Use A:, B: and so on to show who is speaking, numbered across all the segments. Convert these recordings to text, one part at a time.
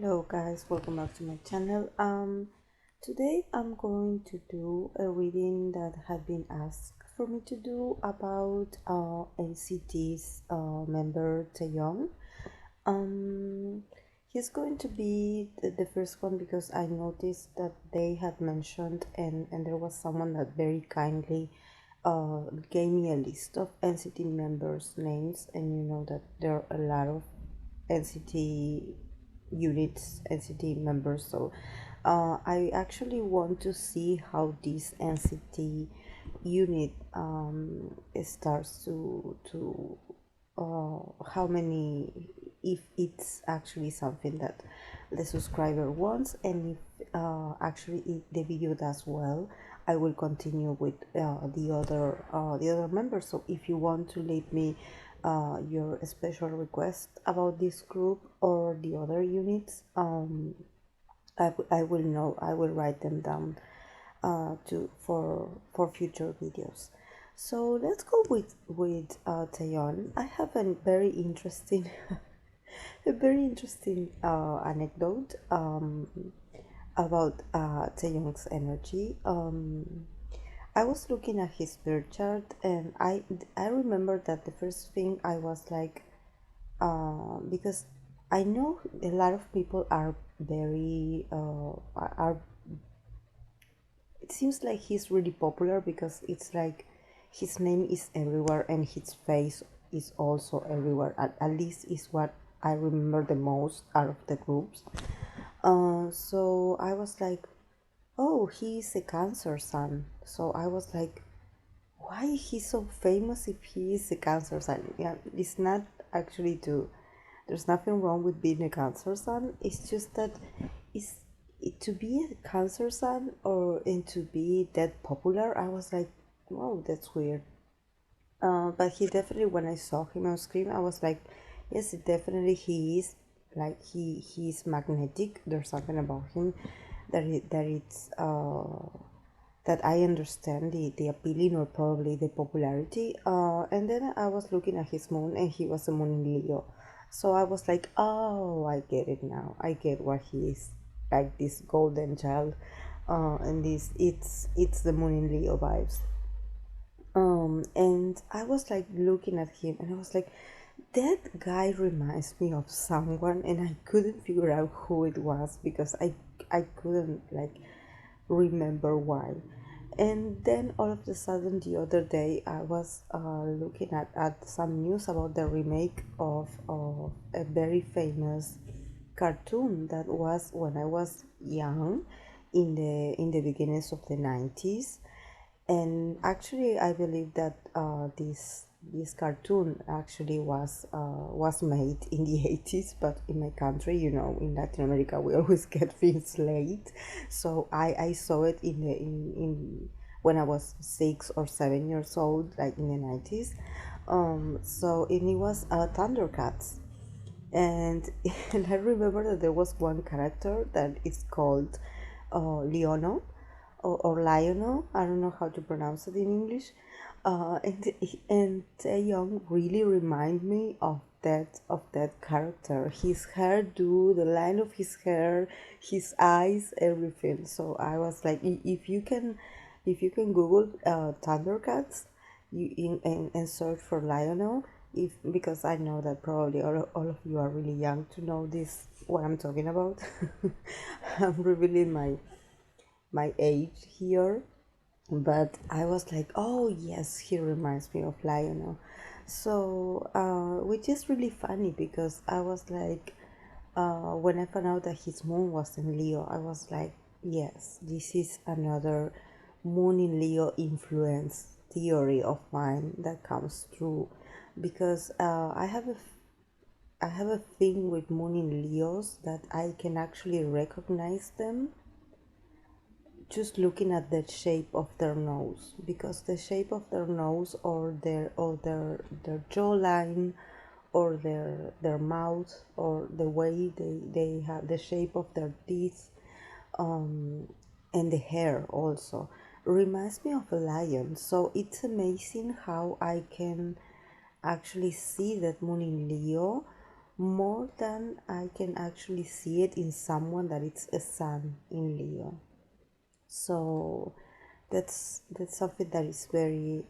A: Hello guys, welcome back to my channel. Today I'm going to do a reading that had been asked for me to do about NCT's member Taeyong. Um, he's going to be the first one because I noticed that they had mentioned and there was someone that very kindly gave me a list of NCT members' names, and you know that there are a lot of NCT units, NCT members. So I actually want to see how this NCT unit starts how many, if it's actually something that the subscriber wants, and if actually the video does well, I will continue with the other members. So if you want to leave me your special request about this group or the other units, I will know. I will write them down to for future videos. So let's go with Taeyeon. I have a very interesting a very interesting anecdote about Taeyong's energy. I was looking at his birth chart, and I remember that the first thing I was like, because I know a lot of people are very are it seems like he's really popular because it's like his name is everywhere and his face is also everywhere. At least is what I remember the most out of the groups. So I was like, oh, he's a Cancer Sun. So I was like, why he's so famous if he is a Cancer Sun? Yeah, it's not actually to. There's nothing wrong with being a Cancer Sun. It's just that it's to be a Cancer Sun or and to be that popular. I was like, wow, that's weird. But he definitely, when I saw him on screen, I was like, yes, definitely he is, like he's magnetic. There's something about him that it's that I understand the appealing or probably the popularity. And then I was looking at his moon, and he was a moon in Leo. So I was like, oh, I get it now. I get what he is, like this golden child. And this it's the moon in Leo vibes. And I was like looking at him, and I was like, that guy reminds me of someone, and I couldn't figure out who it was because I couldn't like remember why. And then all of a sudden the other day I was looking at some news about the remake of a very famous cartoon that was when I was young, in the beginnings of the 90s. And actually I believe that this cartoon actually was made in the 80s, but in my country, you know, in Latin America, we always get things late. So I saw it in when I was 6 or 7 years old, like in the 90s. So and it was Thundercats. And and I remember that there was one character that is called Leono, or Lionel. I don't know how to pronounce it in English. And Taeyong really remind me of that character. His hairdo, the line of his hair, his eyes, everything. So I was like, if you can Google Thundercats, and search for Lionel, if because I know that probably all of you are really young to know this what I'm talking about. I'm revealing my age here, but I was like, oh yes, he reminds me of Lionel. So which is really funny because I was like, when I found out that his moon was in Leo, I was like, yes, this is another moon in Leo influence theory of mine that comes true, because I have a thing with moon in Leos that I can actually recognize them just looking at the shape of their nose, because the shape of their nose or their jawline or their mouth or the way they have the shape of their teeth, and the hair also reminds me of a lion. So it's amazing how I can actually see that moon in Leo more than I can actually see it in someone that it's a sun in Leo. So that's something that is very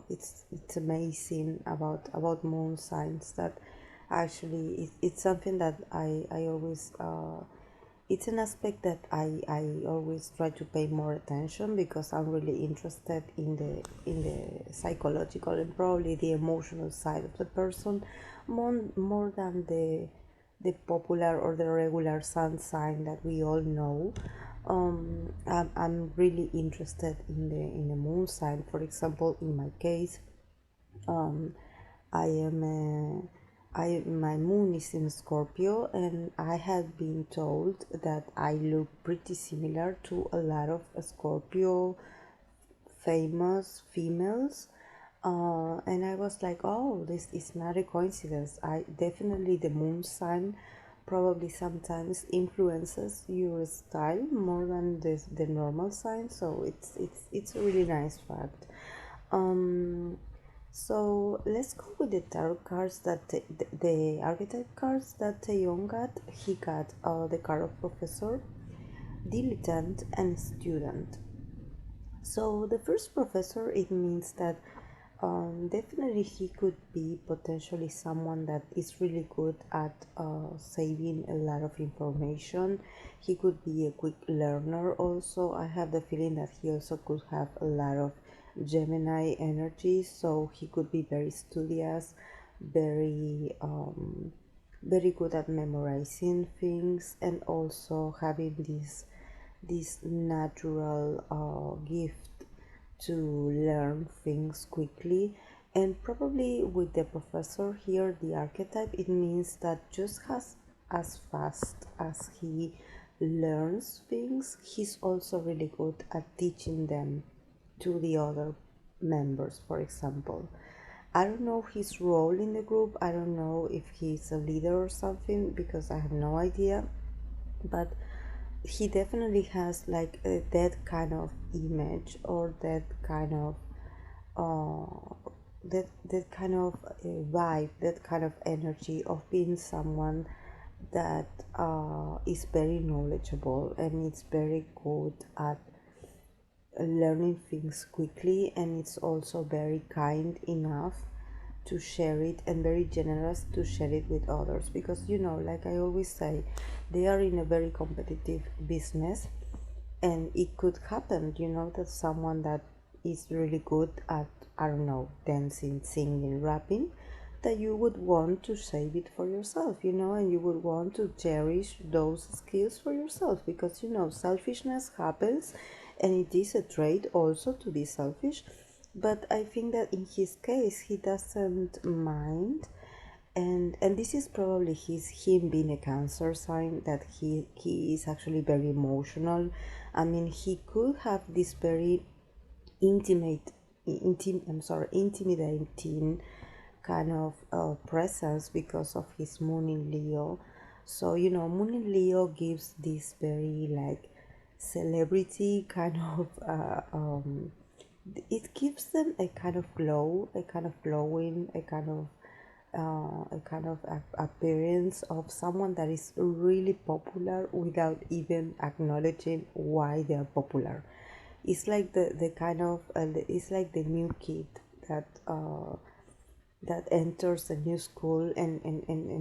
A: it's amazing about moon signs, that actually it's something that I always it's an aspect that I always try to pay more attention, because I'm really interested in the psychological and probably the emotional side of the person, more than the popular or the regular sun sign that we all know. I'm really interested in the moon sign. For example, in my case, um, I am my moon is in Scorpio, and I have been told that I look pretty similar to a lot of Scorpio famous females. And I was like, oh, this is not a coincidence. I definitely, the moon sign probably sometimes influences your style more than the normal sign. So it's a really nice fact. um so let's go with the tarot cards that the archetype cards that Taeyong got. He got the card of professor, dilettante, and student. So the first professor, it means that definitely he could be potentially someone that is really good at saving a lot of information. He could be a quick learner also. I have the feeling that he also could have a lot of Gemini energy, so he could be very studious, very very good at memorizing things, and also having this natural gift to learn things quickly. And probably with the professor here, the archetype, it means that just as fast as he learns things, he's also really good at teaching them to the other members, for example. I don't know his role in the group. I don't know if he's a leader or something, because I have no idea. But he definitely has like that kind of image, or that kind of that kind of vibe, that kind of energy of being someone that is very knowledgeable and it's very good at learning things quickly, and it's also very kind enough to share it, and very generous to share it with others, because like I always say, they are in a very competitive business, and it could happen, that someone that is really good at, I don't know, dancing, singing, rapping, that you would want to save it for yourself, and you would want to cherish those skills for yourself, because selfishness happens, and it is a trait also to be selfish. But I think that in his case, he doesn't mind, and this is probably him being a Cancer sign, that he is actually very emotional. I mean, he could have this very intimidating kind of presence because of his moon in Leo. So moon in Leo gives this very like celebrity kind of it gives them a kind of glow, a kind of glowing, a kind of appearance of someone that is really popular without even acknowledging why they are popular. It's like the kind of it's like the new kid that that enters a new school, and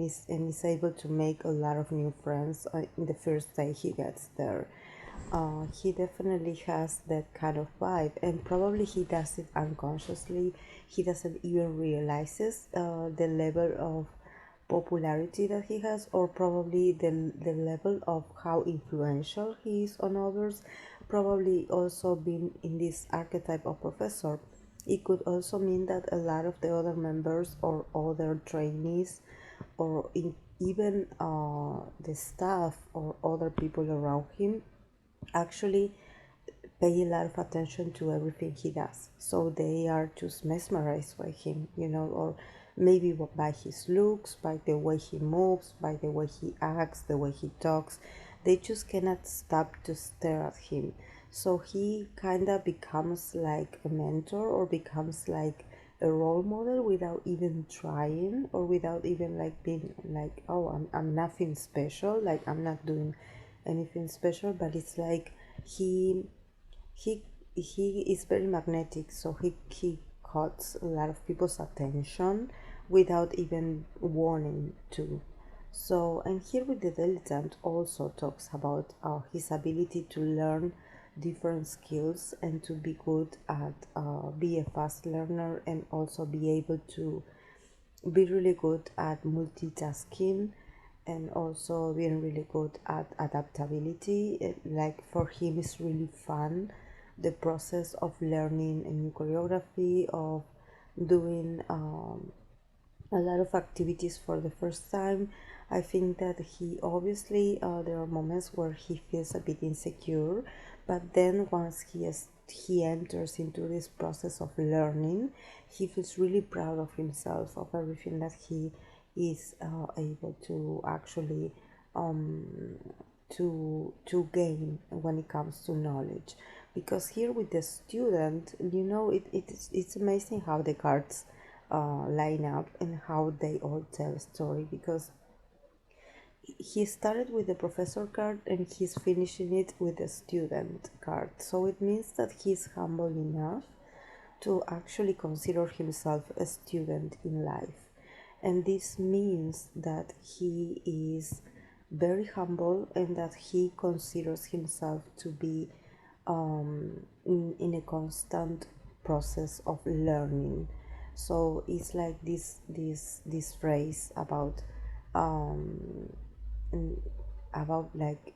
A: is able to make a lot of new friends in the first day he gets there. He definitely has that kind of vibe, and probably he does it unconsciously. He doesn't even realizes the level of popularity that he has, or probably the level of how influential he is on others. Probably also being in this archetype of professor, it could also mean that a lot of the other members or other trainees, or even the staff or other people around him, actually pay a lot of attention to everything he does. So they are just mesmerized by him, or maybe by his looks, by the way he moves, by the way he acts, the way he talks. They just cannot stop to stare at him. So he kind of becomes like a mentor, or becomes like a role model without even trying, or without even like being like, oh, I'm nothing special, like I'm not doing anything special. But it's like he he he is very magnetic, so he caught a lot of people's attention without even wanting to. So, and here with the dilettante also talks about his ability to learn different skills and to be good at be a fast learner, and also be able to be really good at multitasking, and also being really good at adaptability. Like for him, it's really fun, the process of learning a new choreography, of doing a lot of activities for the first time. I think that he obviously, there are moments where he feels a bit insecure, but then once he enters into this process of learning, he feels really proud of himself, of everything that he is able to actually um, to gain when it comes to knowledge. Because here with the student, it's amazing how the cards line up and how they all tell a story. Because he started with the professor card and he's finishing it with the student card, so it means that he's humble enough to actually consider himself a student in life. And this means that he is very humble, and that he considers himself to be in a constant process of learning. So it's like this phrase um, about like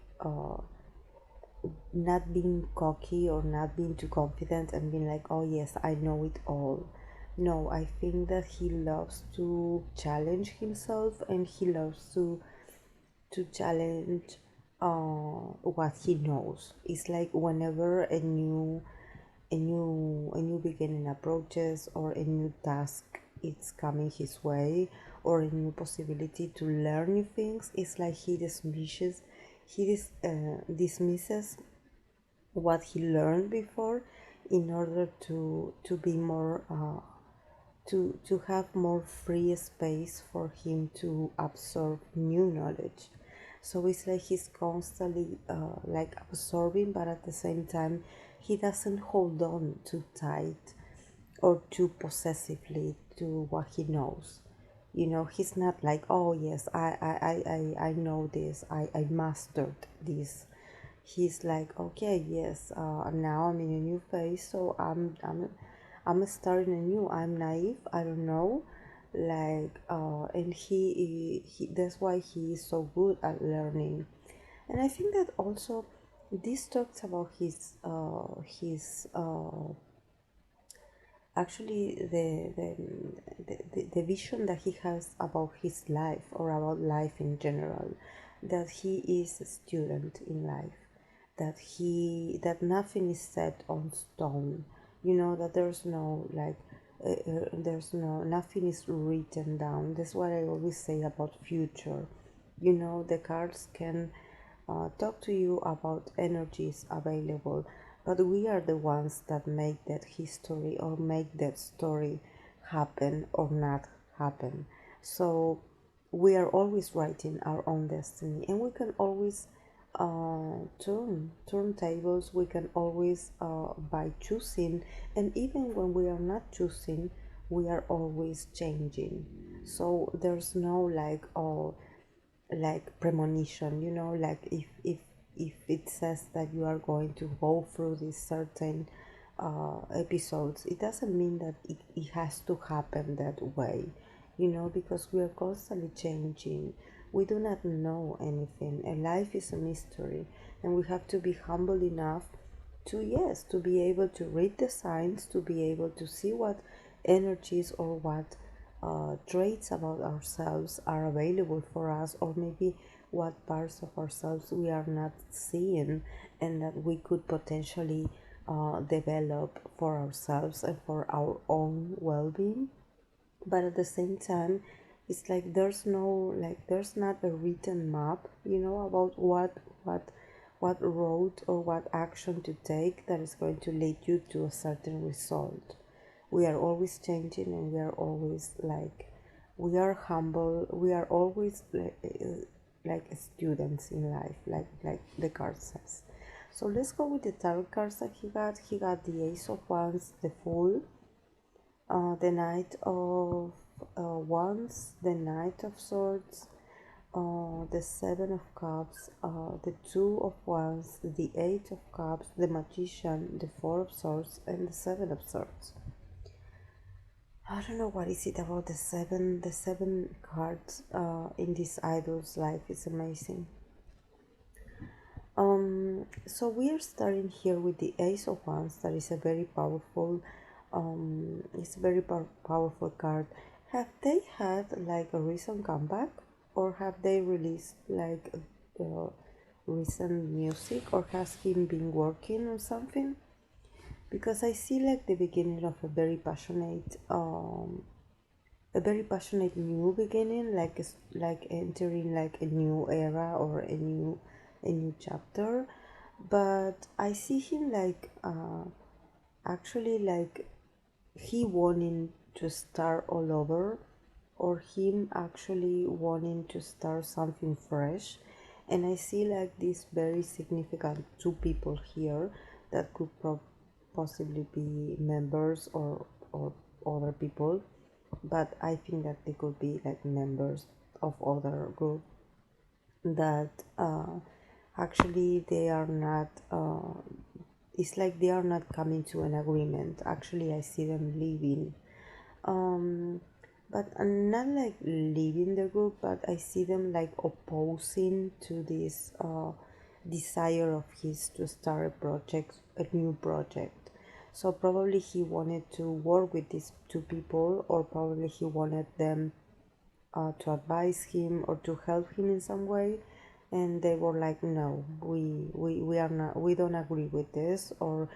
A: not being cocky, or not being too confident and being like, oh yes, I know it all. No, I think that he loves to challenge himself, and he loves to challenge what he knows. It's like whenever a new beginning approaches, or a new task is coming his way, or a new possibility to learn new things, it's like he dismisses what he learned before, in order to be more to have more free space for him to absorb new knowledge. So it's like he's constantly like absorbing, but at the same time he doesn't hold on too tight or too possessively to what he knows. He's not like, oh yes, I know this, I mastered this. He's like, okay, yes, now I'm in a new phase, so I'm starting anew. I'm naive, I don't know, like, and he that's why he is so good at learning. And I think that also this talks about his actually the vision that he has about his life, or about life in general, that he is a student in life, that nothing is set on stone, that there's no like there's nothing is written down. That's what I always say about future. The cards can talk to you about energies available, but we are the ones that make that history, or make that story happen or not happen. So we are always writing our own destiny, and we can always turn tables. We can always by choosing, and even when we are not choosing, we are always changing. So there's no like, oh, like premonition, like if it says that you are going to go through these certain episodes, it doesn't mean that it has to happen that way, because we are constantly changing. We do not know anything, and life is a mystery, and we have to be humble enough to, yes, to be able to read the signs, to be able to see what energies, or what traits about ourselves are available for us, or maybe what parts of ourselves we are not seeing, and that we could potentially develop for ourselves and for our own well-being. But at the same time, it's like there's not a written map, about what road or what action to take that is going to lead you to a certain result. we are always changing, and we are always like, we are humble, we are always like students in life, like the card says. So let's go with the tarot cards that he got. He got the Ace of Wands, the Fool, the Knight of Wands, the Knight of Swords, the Seven of Cups, the Two of Wands, the Eight of Cups, the Magician, the Four of Swords, and the Seven of Swords. I don't know what is it about the seven cards in this idol's life. It's amazing. So we are starting here with the Ace of Wands. That is a very powerful, it's a very powerful card. Have they had like a recent comeback, or have they released like recent music, or has he been working on something? Because I see like the beginning of a very passionate new beginning, like entering like a new era or a new chapter. But I see him like actually like he wanting to start all over, or him actually wanting to start something fresh. And I see like this very significant two people here that could possibly be members or other people, but I think that they could be like members of other group that actually they are not it's like they are not coming to an agreement. Actually, I see them leaving, but not like leaving the group, but I see them like opposing to this desire of his to start a new project. So probably he wanted to work with these two people, or probably he wanted them to advise him or to help him in some way, and they were like, no, we are not, we don't agree with this. Or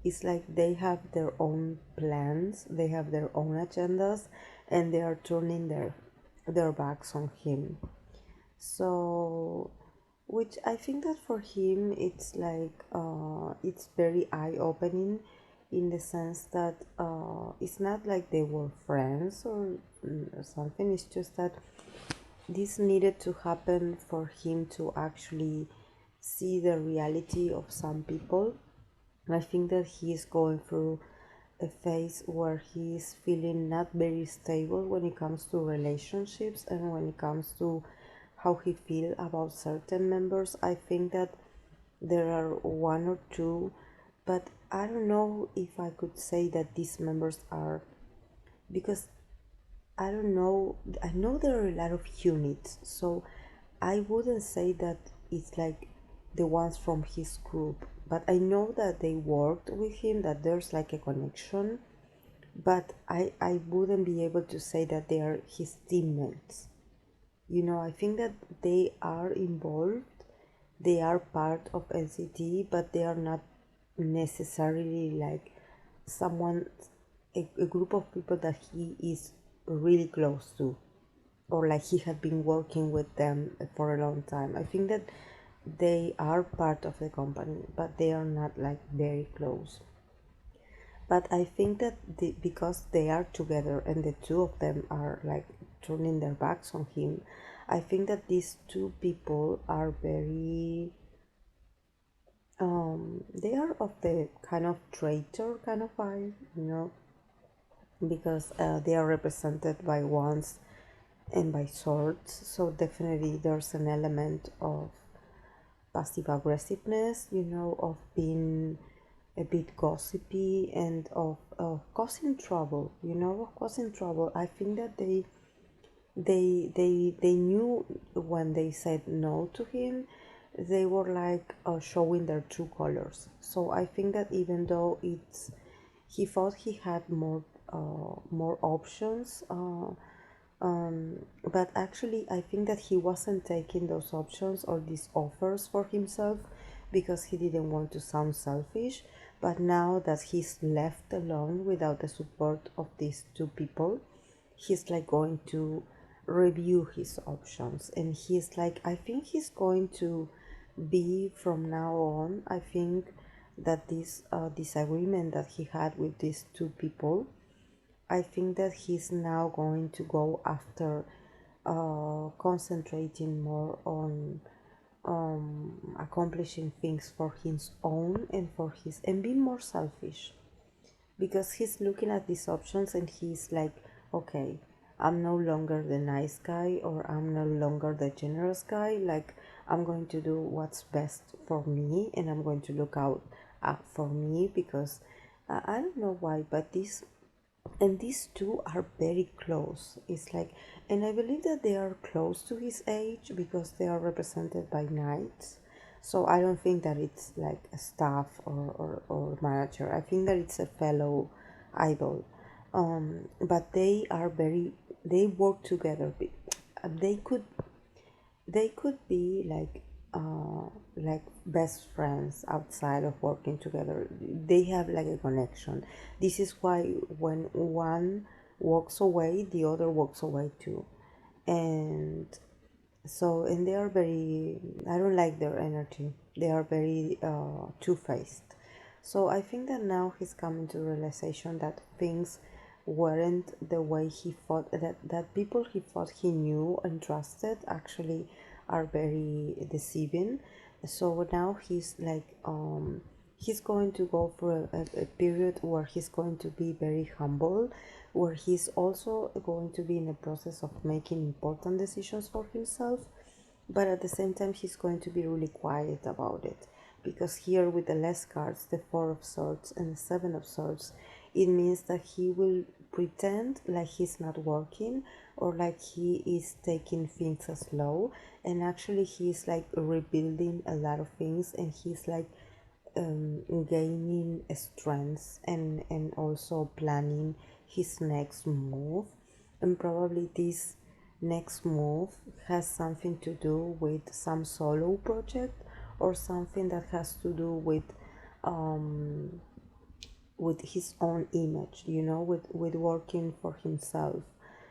A: it's like they have their own plans, they have their own agendas, and they are turning their backs on him. So which I think that for him it's like it's very eye-opening, in the sense that it's not like they were friends or something. It's just that this needed to happen for him to actually see the reality of some people. I think that he is going through a phase where he is feeling not very stable when it comes to relationships, and when it comes to how he feel about certain members. I think that there are one or two, but I don't know if I could say that these members are, because I don't know. I know there are a lot of units, so I wouldn't say that it's like the ones from his group, but I know that they worked with him, that there's like a connection, but I wouldn't be able to say that they are his teammates. I think that they are involved, they are part of NCT, but they are not necessarily like someone, a group of people that he is really close to, or like he had been working with them for a long time. I think that they are part of the company, but they are not like very close. But I think that because they are together and the two of them are like turning their backs on him, I think that these two people are very they are of the kind of traitor kind of vibe, because they are represented by wands and by swords. So definitely there's an element of passive aggressiveness, of being a bit gossipy, and of causing trouble, of causing trouble. I think that they knew when they said no to him, they were like showing their true colors. So I think that even though he thought he had more options, but actually I think that he wasn't taking those options or these offers for himself because he didn't want to sound selfish. But now that he's left alone without the support of these two people, he's like going to review his options, and he's like, I think he's going to be from now on, I think that this disagreement that he had with these two people, I think that he's now going to go after concentrating more on accomplishing things for his own and for his and being more selfish, because he's looking at these options and he's like, okay, I'm no longer the nice guy, or I'm no longer the generous guy. Like, I'm going to do what's best for me, and I'm going to look out for me, because I don't know why, but this and these two are very close. It's like, and I believe that they are close to his age because they are represented by knights. So I don't think that it's like a staff or manager. I think that it's a fellow idol. But they are very, they work together. They could they could be like best friends outside of working together. They have like a connection. This is why when one walks away, the other walks away too. And so, and they are very, I don't like their energy. They are very two-faced. So I think that now he's coming to the realization that things weren't the way he thought, that people he thought he knew and trusted actually are very deceiving. So now he's like he's going to go for a period where he's going to be very humble, where he's also going to be in a process of making important decisions for himself, but at the same time he's going to be really quiet about it, because here with the less cards, the Four of Swords and the Seven of Swords, it means that he will pretend like he's not working, or like he is taking things slow, and actually he's like rebuilding a lot of things, and he's like gaining strength, and also planning his next move. And probably this next move has something to do with some solo project, or something that has to do um with his own image, with working for himself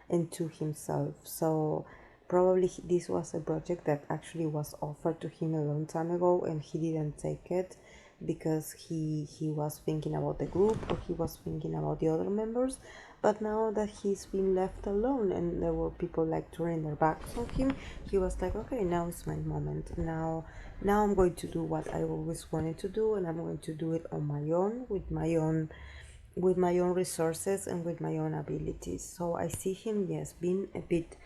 A: and to himself. So probably this was a project that actually was offered to him a long time ago, and he didn't take it because he was thinking about the group, or he was thinking about the other members. But now that he's been left alone and there were people like turning their backs on him, he was like, okay, now is my moment. Now I'm going to do what I always wanted to do, and I'm going to do it on my own, with my own resources and with my own abilities. So I see him, yes, being a bit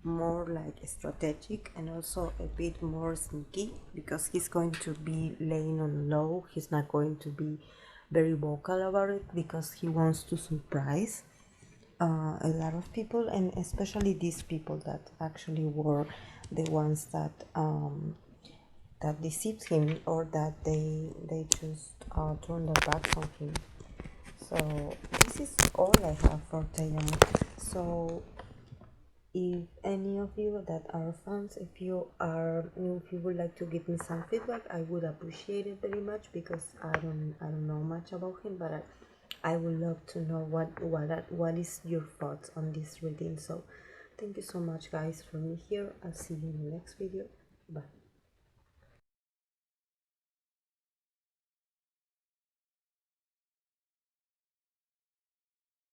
A: more like strategic, and also a bit more sneaky, because he's going to be laying on low. He's not going to be very vocal about it, because he wants to surprise a lot of people, and especially these people that actually were the ones that deceived him, or that they just turned their backs on him. So this is all I have for Taeyong. So if any of you that are fans, if you would like to give me some feedback, I would appreciate it very much, because I don't know much about him, but I would love to know what is your thoughts on this reading. So thank you so much, guys, for being here. I'll see you in the next video. Bye.